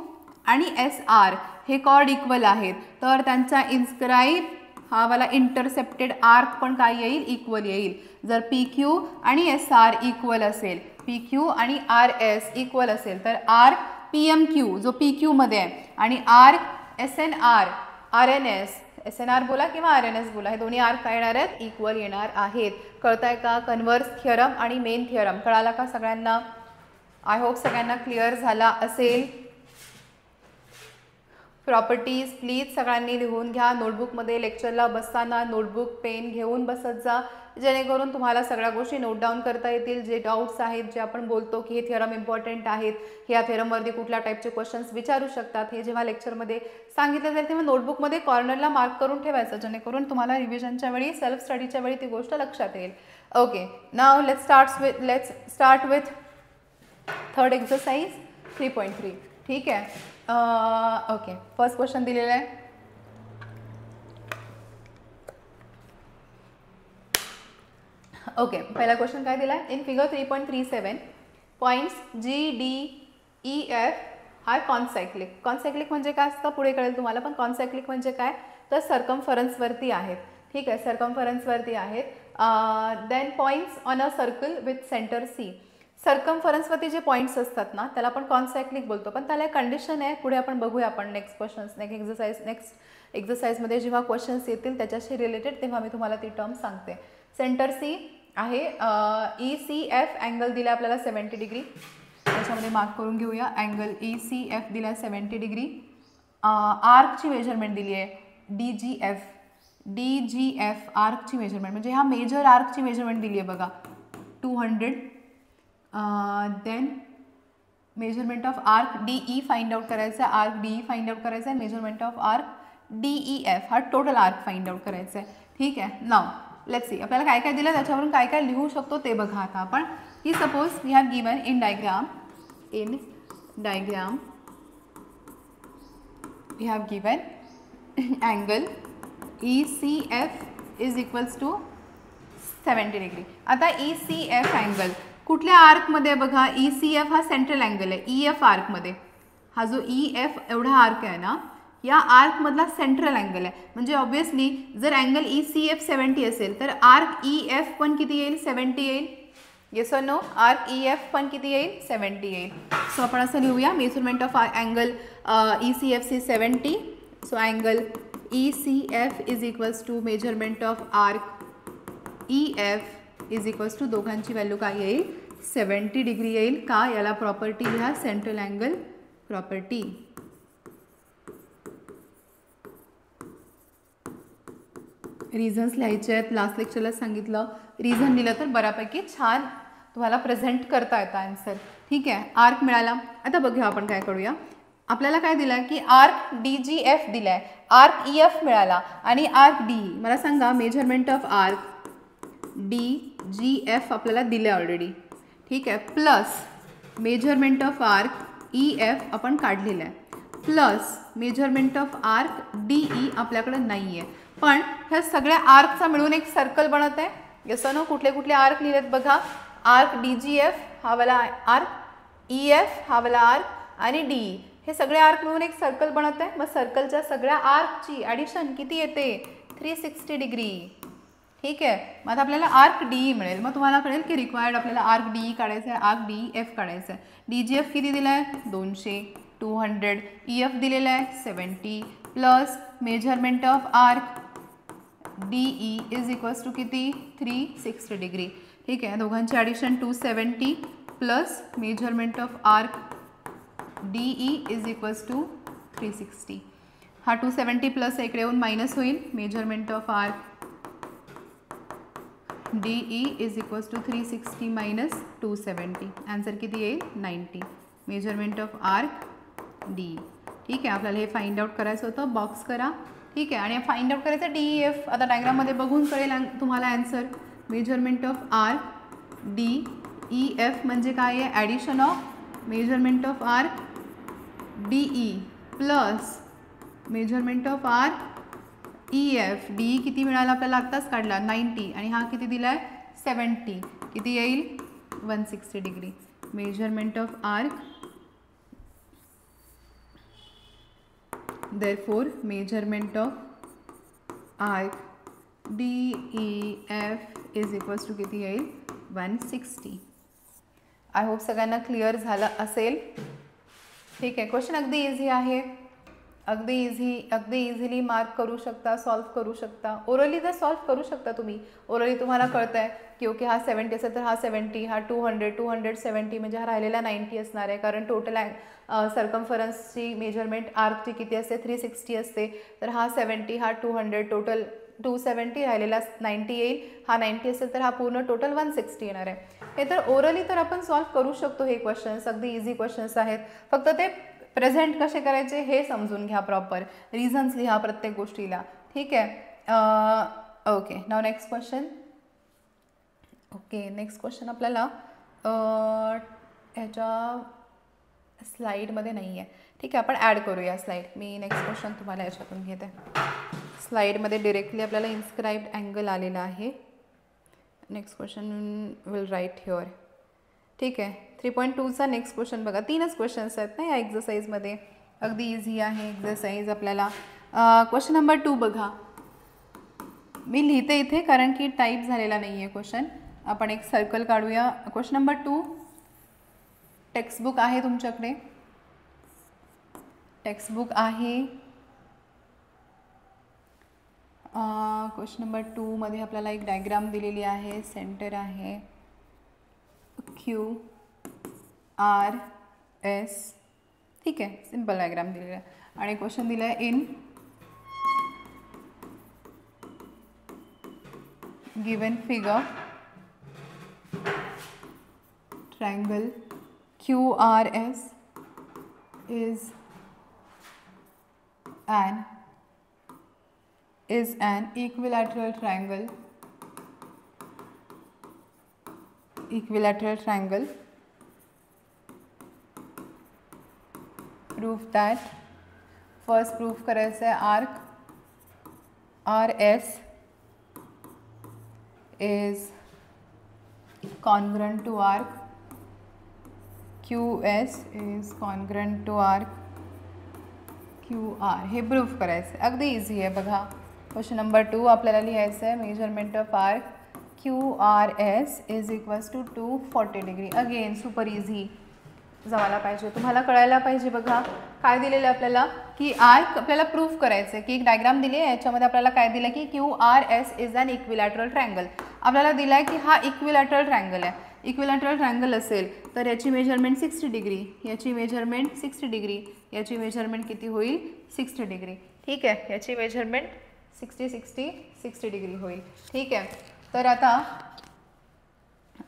आणि SR हे कॉर्ड इक्वल आहेत तर त्यांचा इन्स्क्राईब हा वाला इंटरसेप्टेड आर्क पण काय येईल, इक्वल येईल. जर PQ आणि SR इक्वल असेल, PQ आणि RS इक्वल असेल तर आर्क PMQ जो PQ मध्ये आहे आणि आर्क SNR RNS, SNR बोला किंवा RNS बोला, हे दोन्ही आर्क काय येणार आहेत, इक्वल येणार आहेत. कळताय का, कन्व्हर्स थिअरम आणि मेन थिअरम कळाला का सगळ्यांना? आय होप सगळ्यांना क्लिअर झाला असेल. प्रॉपर्टीज प्लीज सगळ्यांनी लिहून घ्या. नोटबुकमध्ये लेक्चरला बसताना नोटबुक पेन घेऊन बसत जा, जेणेकरून तुम्हाला सगळ्या गोष्टी नोट डाऊन करता येतील. जे डाऊट्स आहेत, जे आपण बोलतो की हे थिअरम इम्पॉर्टंट आहेत, ह्या थिअरमवरती कुठल्या टाईपचे क्वेश्चन्स विचारू शकतात, हे जेव्हा लेक्चरमध्ये सांगितलं जाईल तेव्हा नोटबुकमध्ये कॉर्नरला मार्क करून ठेवायचं, जेणेकरून तुम्हाला रिव्हिजनच्या वेळी, सेल्फ स्टडीच्या वेळी ती गोष्ट लक्षात येईल. Okay. Now let's start with third exercise 3.3. ठीक आहे. ओके. फर्स्ट क्वेश्चन दिलेला आहे. ओके. पहिला क्वेश्चन काय दिला आहे, in figure 3.37 points GDEF are concyclic. Concyclic म्हणजे काय असतं पुढे कळेल तुम्हाला, पण कॉन्सायक्लिक म्हणजे काय तर सर्कम्फरन्सवरती आहेत. ठीक आहे. सर्कम्फरन्सवरती आहेत. Then points on a circle with centre C. सर्कम्फरन्सवरती जे पॉईंट्स असतात ना त्याला आपण कॉन्सायक्लिक बोलतो, पण त्याला एक कंडिशन आहे, पुढे आपण बघूया. आपण नेक्स्ट क्वेश्चन्स नेक्स्ट एक्सरसाइजमध्ये जेव्हा क्वेश्चन्स येतील त्याच्याशी रिलेटेड तेव्हा मी तुम्हाला ती टर्म सांगते. सेंटर C आहे. ECF अँगल दिला आपल्याला 70 डिग्री, त्याच्यामध्ये मार्क करून घेऊया. अँगल ECF दिला 70 डिग्री. आर्कची मेजरमेंट दिली आहे DGF आर्कची मेजरमेंट म्हणजे ह्या मेजर आर्कची मेजरमेंट दिली आहे बघा 200. Then measurement of arc DE find out करायचं आहे, आर्क DE फाइंड आउट करायचं आहे. मेजरमेंट ऑफ आर्क DEF हा टोटल आर्क फाइंड आउट करायचं आहे. ठीक आहे. नाव लेट्स सी आपल्याला काय काय दिलं, त्याच्यावरून काय काय लिहू शकतो ते बघा. आता आपण की suppose we have given in diagram we have given angle ECF is equals to 70 degree. आता ECF अँगल कुठल्या आर्कमध्ये बघा, ECF हा सेंट्रल अँगल आहे. EF आर्कमध्ये हा जो EF एवढा आर्क आहे ना, या आर्कमधला सेंट्रल अँगल आहे. म्हणजे ऑब्विसली जर अँगल ECF 70 असेल तर आर्क EF पण किती येईल, 70 येईल. येस और नो, आर्क EF पण किती येईल, 70 येईल. सो आपण असं लिहूया, measurement of angle ECF C 70. So angle ECF is equals to measurement of arc EF is equals to दोघांची व्हॅल्यू काय येईल, 70 डिग्री येईल. का, याला प्रॉपर्टी लिहा, सेंट्रल अँगल प्रॉपर्टी. रिझन्स लिहायचे आहेत. लास्ट लेक्चरला सांगितलं रिझन दिलं तर बऱ्यापैकी छान तुम्हाला प्रेझेंट करता येतं आन्सर. ठीक आहे, आर्क मिळाला. आता बघूया आपण काय करूया. आपल्याला काय दिलं की आर्क DGF दिला आहे, आर्क EF मिळाला आणि आर्क DE. मला सांगा मेजरमेंट ऑफ आर्क DGF आपल्याला दिलं आहे ऑलरेडी. ठीक आहे, plus measurement of arc EF आपण काढलेलं आहे, plus measurement of arc DE आपल्याकडे नाही आहे. पण ह्या सगळ्या आर्कचा मिळून एक सर्कल बनत आहे. यसं नो कुठले कुठले आर्क लिहिलेत बघा. आर्क DGF हा वाला आर्क, EF हा वाला आर्क आणि DE हे सगळे आर्क मिळून एक सर्कल बनत आहे. मग सर्कलच्या सगळ्या आर्कची ॲडिशन किती येते 360 डिग्री. ठीक आहे, मग आता आपल्याला आर्क DE मिळेल. मग तुम्हाला कळेल की रिक्वायर्ड आपल्याला आर्क DE काढायचं आहे, आर्क DEF काढायचं आहे. DGF किती दिलं आहे 200, 200. EF दिलेलं आहे 70 plus measurement of arc DE is equals to किती 360 डिग्री. ठीक आहे, दोघांची addition 270 plus measurement of arc DE is equals to 360. हा 270 प्लस इकडे येऊन मायनस होईल. Measurement of arc DE is equals to 360 minus 270. Answer किती येईल 90. Measurement of arc DE. ठीक आहे, आपल्याला हे फाइंड आउट करायचं होतं. बॉक्स करा. ठीक आहे, आणि फाइंड आउट करायचं DEF. आता डायग्राममध्ये बघून कळेल तुम्हाला answer. Measurement of arc DEF म्हणजे काय आहे addition of measurement of arc DE plus measurement of arc EF. DE किती मिळाला आपल्याला आत्ताच काढला 90 आणि हा किती दिला आहे 70. किती येईल 160 degree. Measurement of arc therefore measurement of arc DEF is equals to किती येईल 160. आय होप सगळ्यांना क्लिअर झालं असेल. ठीक आहे, क्वेश्चन अगदी इझी आहे, अगदी इझिली मार्क करू शकता, सॉल्व करू शकता. ओरली तर सॉल्व करू शकता तुम्ही. ओरली तुम्हाला कळतं आहे की ओके हा 70 असेल तर हा 70, हा 200, 270 म्हणजे हा राहिलेला 90 असणार आहे. कारण टोटल सर्कम्फरन्सची मेजरमेंट आर्कची किती असते 360 असते. तर हा 70, हा 200, टोटल 270 राहिलेला 90 येईल. हा 90 असेल तर हा पूर्ण टोटल 160 येणार आहे. हे तर ओरली तर आपण सॉल्व करू शकतो. हे क्वेश्चन्स अगदी इझी क्वेश्चन्स आहेत. फक्त ते प्रेझेंट कसे करायचे हे समजून घ्या. प्रॉपर रिझन्स लिहा प्रत्येक गोष्टीला. ठीक आहे, ओके. नाव next question. Okay, next question आपल्याला ह्याच्या स्लाईडमध्ये नाही आहे. ठीक आहे, आपण ॲड करूया स्लाईड. मी नेक्स्ट क्वेश्चन तुम्हाला याच्यातून घेते. स्लाईडमध्ये डिरेक्टली आपल्याला इन्स्क्राइब्ड अँगल आलेला आहे. Next question will write here. ठीक आहे, 3.2चा नेक्स्ट क्वेश्चन बघा. 3च क्वेश्चन्स आहेत ना या एक्झरसाईजमध्ये. अगदी इझी आहे एक्झरसाईज. आपल्याला क्वेश्चन नंबर 2 बघा. मी लिहिते इथे कारण की टाईप झालेला नाही आहे क्वेश्चन. आपण एक सर्कल काढूया. क्वेश्चन नंबर 2 टेक्स्टबुक आहे तुमच्याकडे. टेक्स्टबुक आहे. क्वेश्चन नंबर 2 मध्ये आपल्याला एक डायग्राम दिलेली आहे. सेंटर आहे QRS. ठीक आहे, सिंपल डायग्राम दिलेला आहे. आणि क्वेश्चन दिला आहे in given figure triangle QRS is an equilateral triangle. Proof that first proof करायचं आहे arc RS is congruent to arc QS is congruent to arc QR. हे प्रूफ करायचं आहे. अगदी इझी आहे बघा. क्वेश्चन नंबर 2 आपल्याला लिहायचं आहे measurement of arc QRS is equals to 240 degree. Again super easy जमायला पाहिजे, तुम्हाला कळायला पाहिजे. बघा काय दिलेलं आहे आपल्याला की आर्क आपल्याला प्रूफ करायचं आहे. की एक डायग्राम दिली आहे, याच्यामध्ये आपल्याला काय दिलं की QRS is an equilateral triangle. आपल्याला दिला आहे की हा इक्विलॅटरल ट्रायंगल आहे. इक्विलॅटरल ट्रायंगल असेल तर याची मेजरमेंट 60 डिग्री, याची मेजरमेंट 60 डिग्री, याची मेजरमेंट किती होईल 60 डिग्री. ठीक आहे, याची मेजरमेंट 60 60 60 डिग्री होईल. ठीक आहे. तर आता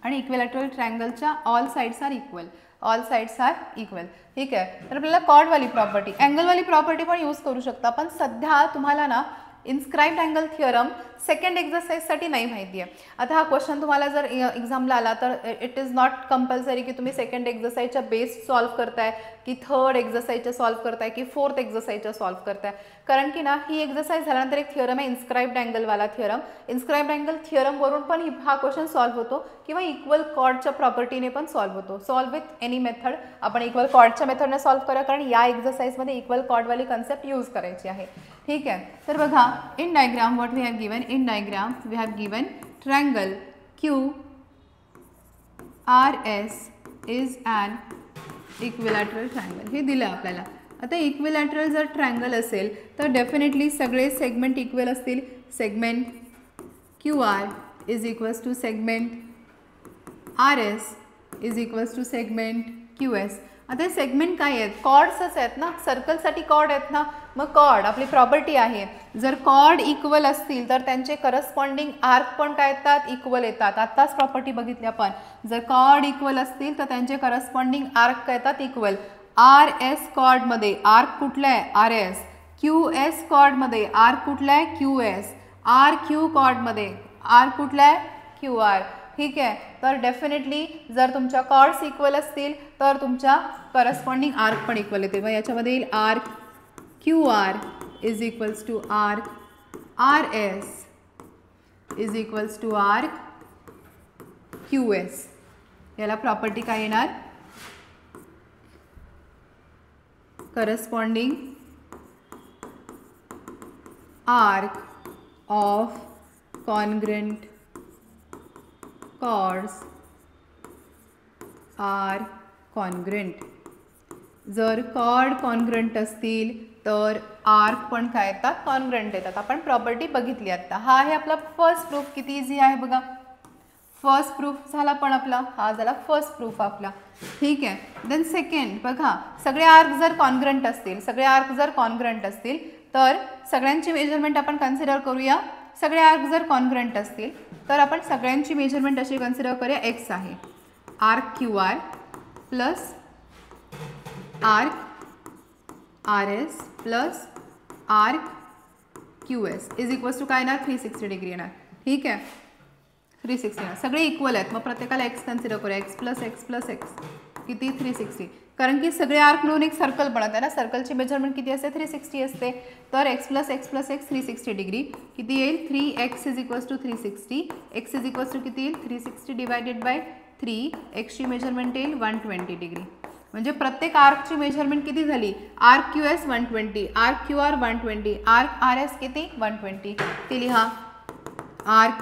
आणि इक्विलॅटरल ट्रायंगलच्या all sides are equal, all sides are equal. ठीक आहे. तर आपल्याला कॉर्डवाली प्रॉपर्टी, अँगलवाली प्रॉपर्टी पण यूज करू शकता, पण सध्या तुम्हाला ना इन्स्क्राइब्ड अँगल थिअरम सेकंड एक्झरसाइजसाठी नाही माहिती आहे. आता हा क्वेश्चन तुम्हाला जर एक्झामला आला तर इट इज नॉट कंपल्सरी की तुम्ही सेकंड एक्झरसाइजच्या बेस सॉल्व्ह करताय की थर्ड एक्झरसाइजच्या सॉल्व्ह करताय की फोर्थ एक्झरसाइजच्या सॉल्व्ह करताय. कारण की ना ही एक्झरसाइज झाल्यानंतर एक थिअरम आहे इन्स्क्राइब्ड अँगलवाला थिअरम. इन्स्क्राइब्ड अँगल थिअरमवरून पण हा क्वेश्चन सॉल्व्ह होतो किंवा इक्वल कॉर्डच्या प्रॉपर्टीने पण सॉल्व्ह होतो. Solve with any method. आपण इक्वल कॉर्डच्या मेथडने सॉल्व्ह करूया कारण या एक्झरसाइजमध्ये इक्वल कॉर्डवाली कन्सेप्ट यूज करायची आहे. ठीक आहे. तर बघा in diagram what we have given, in diagram we have given triangle QRS is an equilateral triangle. हे दिलं आपल्याला. आता इक्विलॅटरल जर ट्रायंगल असेल तर डेफिनेटली सगळे सेगमेंट इक्वल असतील. Segment QR is equals to segment RS is equals to segment QS. आता हे सेगमेंट काय आहेत, कॉर्ड्सच आहेत ना, सर्कलसाठी कॉर्ड आहेत ना. मग कॉर्ड आपली प्रॉपर्टी आहे, जर कॉर्ड इक्वल असतील तर त्यांचे करस्पॉन्डिंग आर्क पण काय येतात, इक्वल येतात. आत्ताच प्रॉपर्टी बघितली आपण. जर कॉर्ड इक्वल असतील तर त्यांचे करस्पॉन्डिंग आर्क काय येतात, इक्वल. RS कॉर्डमध्ये आर्क कुठला आहे, RS. QS कॉर्डमध्ये आर्क कुठला आहे, QS. RQ कॉर्डमध्ये आर्क कुठला आहे, QR. ठीक आहे. तर डेफिनेटली जर तुमच्या कॉर्ड्स इक्वल असतील तर तुमच्या करस्पॉन्डिंग आर्क पण इक्वल येते. मग याच्यामध्ये येईल arc QR is equals to arc RS is equals to arc QS. याला प्रॉपर्टी काय येणार, corresponding arc of congruent chords are congruent. जर कॉर्ड कॉन्ग्रुएंट असतील तर आर्क पण काय येतात, कॉन्ग्रुएंट येतात. आपण प्रॉपर्टी बघितली आता. हा आहे आपला फर्स्ट प्रूफ. किती इझी आहे बघा. फर्स्ट प्रूफ झाला पण आपला, हा झाला फर्स्ट प्रूफ आपला. ठीक आहे. देन सेकंड बघा, सगळे आर्क जर कॉन्ग्रुएंट असतील, सगळे आर्क जर कॉन्ग्रुएंट असतील तर सगळ्यांची मेजरमेंट आपण कन्सिडर करूया. सगळे आर्क जर कॉन्ग्रुएंट असतील तर आपण सगळ्यांची मेजरमेंट अशी कन्सिडर करूया, एक्स आहे. Arc QR plus arc RS plus arc QS is equals to काय येणार, 360 डिग्री येणार. ठीक आहे. 360 येणार. सगळे इक्वल आहेत. मग प्रत्येकाला एक्स कन्सिडर करूया. एक्स प्लस एक्स किती, 360. कारण की सगळे आर्क मिळून एक सर्कल बनत आहे ना. सर्कलची मेजरमेंट किती असते, 360 असते. तर एक्स प्लस एक्स 360 डिग्री किती येईल, 3x is equals to 360. X is equals to किती येईल, 360 डिवायडेड बाय 3. एक्सची मेजरमेंट येईल 120 डिग्री. म्हणजे प्रत्येक आर्कची मेजरमेंट किती झाली, arc QS 120, arc QR 120, arc RS किती 120. ते लिहा. Arc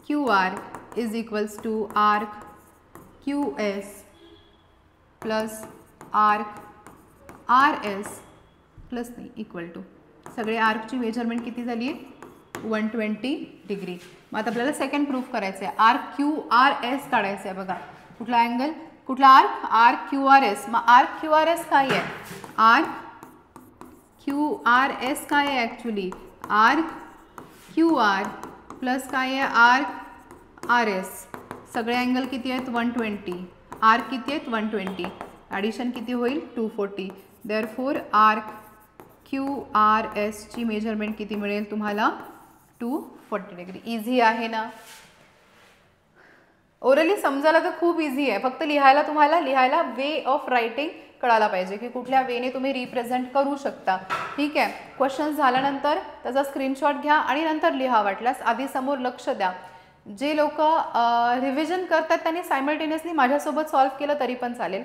QR is equals to arc QS plus arc RS plus नाही इक्वल टू, सगळे आर्कची मेजरमेंट किती झाली आहे, 120 डिग्री. मग आता आपल्याला सेकंड प्रूफ करायचं आहे. आर्क QRS काढायचं आहे. बघा कुठला अँगल, कुठला आर्क QRS. मग आर्क QRS काय आहे, आर्क QRS काय आहे ॲक्च्युली, आर्क QR प्लस काय आहे, आर्क RS. सगळे अँगल किती आहेत, 120. आर्क किती आहेत, 120. ॲडिशन किती होईल, 240. देअरफॉर आर्क QRS ची मेजरमेंट किती मिळेल तुम्हाला, 240 डिग्री. इझी आहे ना. ओरली समजायला तर खूप इझी आहे. फक्त लिहायला वे ऑफ रायटिंग कळायला पाहिजे की कुठल्या वेने तुम्ही रिप्रेझेंट करू शकता. ठीक आहे. क्वेश्चन झाल्यानंतर त्याचा स्क्रीनशॉट घ्या आणि नंतर लिहा. वाटल्यास आधी समोर लक्ष द्या. जे लोक रिव्हिजन करतात त्यांनी सायमल्टेनियसली माझ्यासोबत सॉल्व्ह केलं तरी पण चालेल.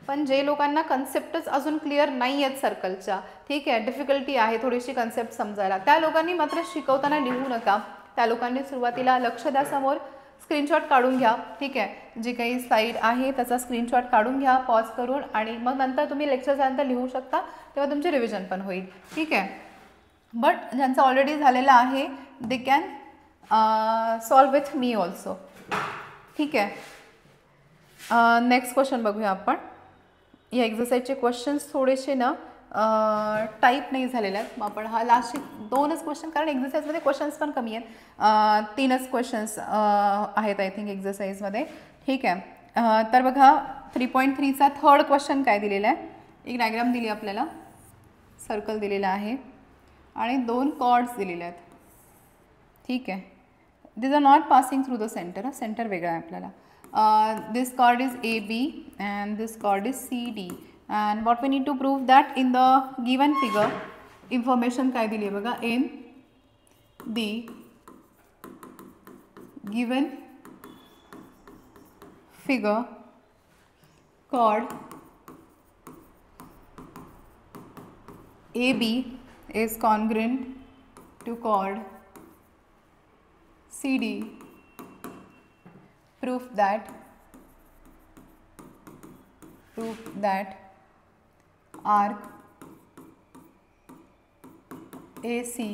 पण जे लोकांना कन्सेप्टच अजून क्लिअर नाही आहेत सर्कलच्या, ठीक आहे, डिफिकल्टी आहे थोडीशी कन्सेप्ट समजायला, त्या लोकांनी मात्र शिकवताना लिहू नका. त्या लोकांनी सुरुवातीला लक्ष द्या, समोर स्क्रीनशॉट काढून घ्या. ठीक आहे. जी काही स्लाईड आहे त्याचा स्क्रीनशॉट काढून घ्या पॉज करून, आणि मग नंतर तुम्ही लेक्चर झाल्यानंतर लिहू शकता, तेव्हा तुमचे रिव्हिजन पण होईल. ठीक आहे. बट ज्यांचं ऑलरेडी झालेलं आहे they can solve with me also. ठीक आहे. नेक्स्ट क्वेश्चन बघूया आपण. या एक्झरसाइजचे क्वेश्चन्स थोडेसे ना टाईप नाही झालेल्या आहेत. मग आपण हा लास्टचे 2च क्वेश्चन, कारण एक्झरसाईजमध्ये क्वेश्चन्स पण कमी आहेत, 3च क्वेश्चन्स आहेत आय थिंक एक्झरसाईजमध्ये. ठीक आहे, तर बघा 3.3चा थर्ड क्वेश्चन काय दिलेला आहे. एक डायग्राम दिली आपल्याला, सर्कल दिलेला आहे आणि 2 कॉर्ड्स दिलेले आहेत. ठीक आहे, this are not passing through the centre. Centre वेगळा आहे आपल्याला. This chord is AB and this chord is CD, and what we need to prove that in the given figure information काय दिली आहे बघा. in the given figure chord AB is congruent to chord CD. Proof that arc AC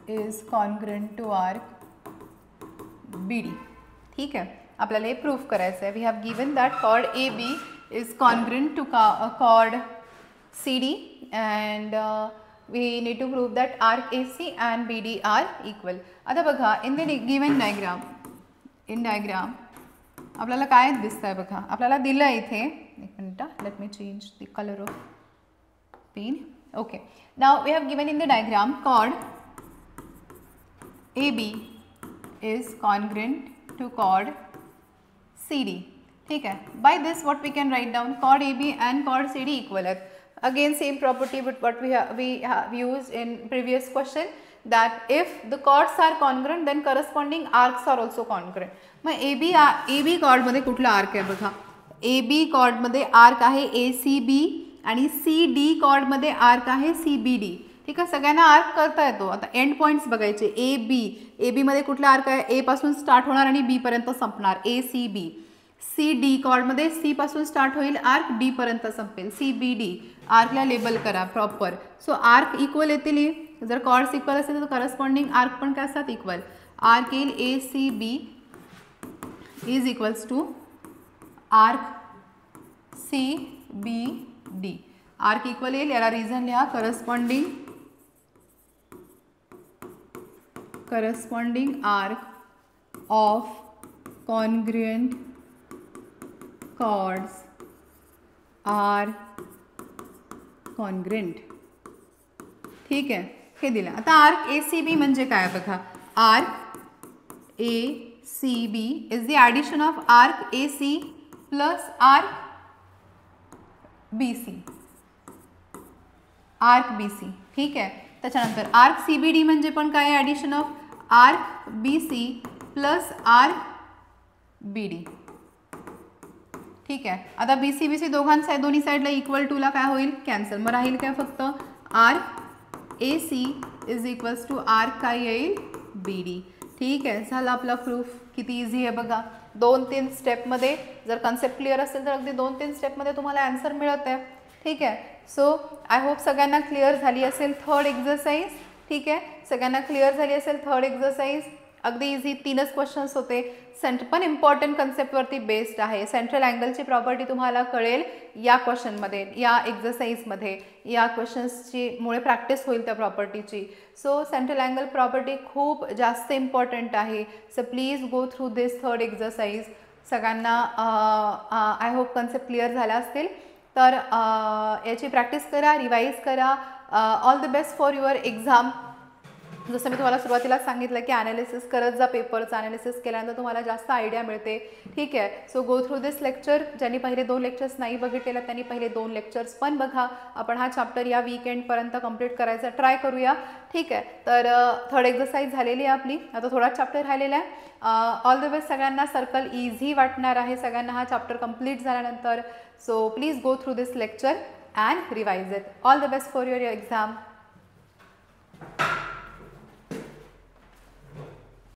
is congruent to arc BD. ठीक है, आपल्याला हे proof करायचं आहे. We have given that chord AB is congruent to chord CD and we need to prove that arc AC and BD are equal. आता बघा, in the given diagram, in diagram आपल्याला काय दिसतंय बघा. आपल्याला दिलं आहे इथे, एक minute, let me change the colour of pen. Okay, now we have given in the diagram chord AB is congruent to chord CD. ठीक है, by this what we can write down, chord AB and chord CD equal आहेत. Again same property but what we have used in previous question, that if the chords are congruent then corresponding arcs are also congruent. मग AB chord मध्ये कुठला arc आहे बघा. AB chord मध्ये arc आहे ACB आणि CD chord मध्ये arc आहे CBD. ठीक आहे, सगळ्यांना आर्क करता येतो. आता एंड पॉईंट्स बघायचे. AB मध्ये कुठला आर्क आहे, A पासून स्टार्ट होणार आणि B पर्यंत संपणार, ACB. CD कॉर्डमध्ये C पासून स्टार्ट होईल, आर्क D पर्यंत संपेल, CBD. आर्कला लेबल करा प्रॉपर. सो आर्क इक्वल येतील. जर कॉर्ड्स इक्वल असेल तर करस्पॉन्डिंग आर्क पण काय असतात, इक्वल. आर्क येईल ACB is equals to arc CBD. Arc equal येईल, याला रिझन लिहा, corresponding arc of congruent chords are congruent. ठीक आहे, हे दिलं. आता आर्क ACB म्हणजे काय बघा. Arc ACB is the addition of arc AC plus arc BC. Arc BC. ठीक आहे, त्याच्यानंतर आर्क CBD म्हणजे पण काय, addition of arc BC plus arc BD. ठीक आहे, आता BC दोन्ही साईडला इक्वल टूला काय होईल, कॅन्सल. मग राहील काय, फक्त arc AC is equals to arc काय येईल, BD. ठीक आहे, झाला आपला प्रूफ. किती इझी आहे बघा. 2-3 स्टेपमध्ये जर कन्सेप्ट क्लिअर असेल तर अगदी 2-3 स्टेपमध्ये तुम्हाला आन्सर मिळत आहे. ठीक आहे, सो आय होप सगळ्यांना क्लिअर झाली असेल थर्ड एक्झरसाइज. ठीक आहे, सगळ्यांना क्लिअर झाली असेल थर्ड एक्झरसाइज. अगदी इझी 3च क्वेश्चन्स होते. पण इम्पॉर्टंट कन्सेप्टवरती बेस्ड आहे. सेंट्रल अँगलची प्रॉपर्टी तुम्हाला कळेल या क्वेश्चनमध्ये, या एक्झरसाइजमध्ये. या क्वेश्चन्सची मुळे प्रॅक्टिस होईल त्या प्रॉपर्टीची. सो सेंट्रल अँगल प्रॉपर्टी खूप जास्त इम्पॉर्टंट आहे. So please go through this third exercise. सगळ्यांना आय होप कन्सेप्ट क्लिअर झाला असतील. तर याची प्रॅक्टिस करा, रिवाईज करा. All the best for your exam. जसं मी तुम्हाला सुरुवातीला सांगितलं की ॲनालिसिस करत जा, पेपरचं ॲनालिसिस केल्यानंतर तुम्हाला जास्त आयडिया मिळते. ठीक आहे, सो गो थ्रू दिस लेक्चर. ज्यांनी पहिले 2 लेक्चर्स नाही बघितलेलं त्यांनी पहिले 2 लेक्चर्स पण बघा. आपण हा चॅप्टर या वीकेंडपर्यंत कंप्लीट करायचा ट्राय करूया. ठीक आहे, तर थर्ड एक्झरसाइज झालेली आहे आपली. आता थोडा चॅप्टर राहिलेला आहे. ऑल द बेस्ट सगळ्यांना. सर्कल इझी वाटणार आहे सगळ्यांना हा चॅप्टर कंप्लीट झाल्यानंतर. So please go through this lecture and revise it. All the best for your exam.